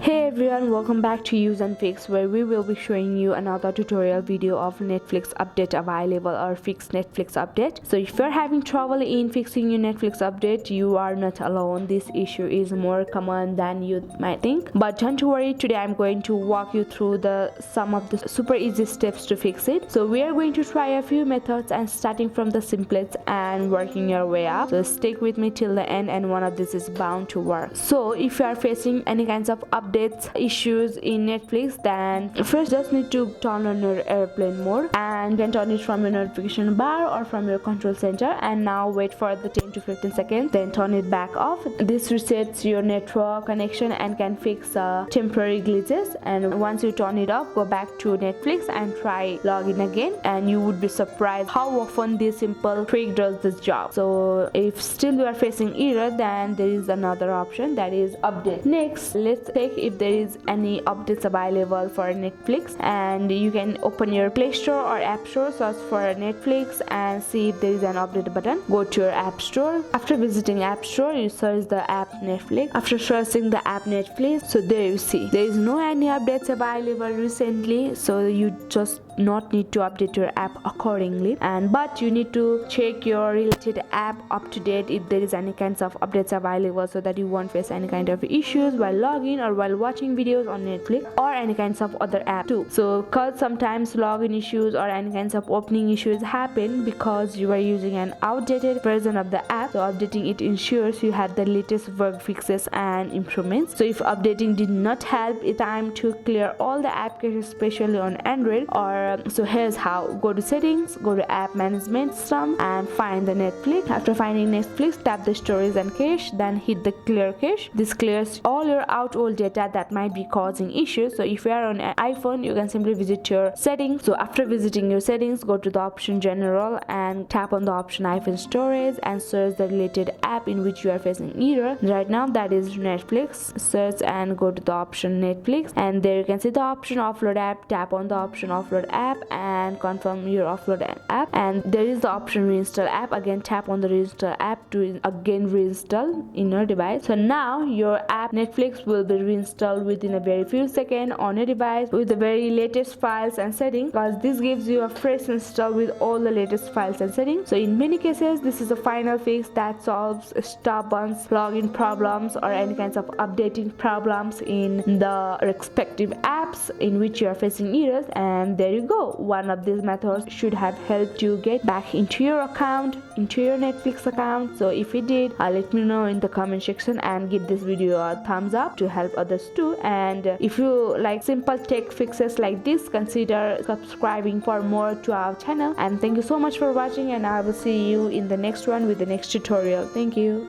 Hey everyone, welcome back to useNfix, where we will be showing you another tutorial video of Netflix update available or fix Netflix update. So if you're having trouble in fixing your Netflix update, you are not alone. This issue is more common than you might think. But don't worry, today I'm going to walk you through some of the super easy steps to fix it. So we are going to try a few methods and starting from the simplest and working your way up. So stick with me till the end and one of this is bound to work. So if you are facing any kinds of updates issues in Netflix, then first just need to turn on your airplane mode and then turn it from your notification bar or from your control center, and now wait for the 10 to 15 seconds, then turn it back off. This resets your network connection and can fix temporary glitches. And once you turn it off, go back to Netflix and try login again, and you would be surprised how often this simple trick does this job. So if still you are facing error, then there is another option, that is update. Next, let's check if there is any updates available for Netflix, and you can open your Play Store or App Store, search for Netflix and see if there is an update button. Go to your App Store. After visiting App Store, you search the app Netflix. After searching the app Netflix, so there you see there is no any updates available recently, so you just not need to update your app accordingly, but you need to check your related app up to date if there is any kinds of updates available, so that you won't face any kind of issues while logging or while watching videos on Netflix or any kinds of other app too. So cause sometimes login issues or any kinds of opening issues happen because you are using an outdated version of the app. So updating it ensures you have the latest bug fixes and improvements. So if updating did not help, it's time to clear all the app caches, especially on Android. So here's how: go to settings, go to app management system and find the Netflix. After finding Netflix, tap the storage and cache, then hit the clear cache. This clears all your out old data that might be causing issues. So if you are on an iPhone, you can simply visit your settings. So after visiting your settings, go to the option general and tap on the option iPhone storage and search the related app in which you are facing error. Right now that is Netflix. Search and go to the option Netflix, and there you can see the option offload app. Tap on the option offload app and confirm your offload app, and there is the option reinstall app. Again tap on the reinstall app to again reinstall in your device. So now your app Netflix will be reinstalled within a very few seconds on your device with the very latest files and settings, because this gives you a fresh install with all the latest files and settings. So in many cases this is a final fix that solves stubborn login problems or any kinds of updating problems in the respective apps in which you are facing errors. And there you go, one of these methods should have helped you get back into your account, into your Netflix account. So if it did, let me know in the comment section and give this video a thumbs up to help others too. And if you like simple tech fixes like this, consider subscribing for more to our channel. And thank you so much for watching, and I will see you in the next one with the next tutorial. Thank you.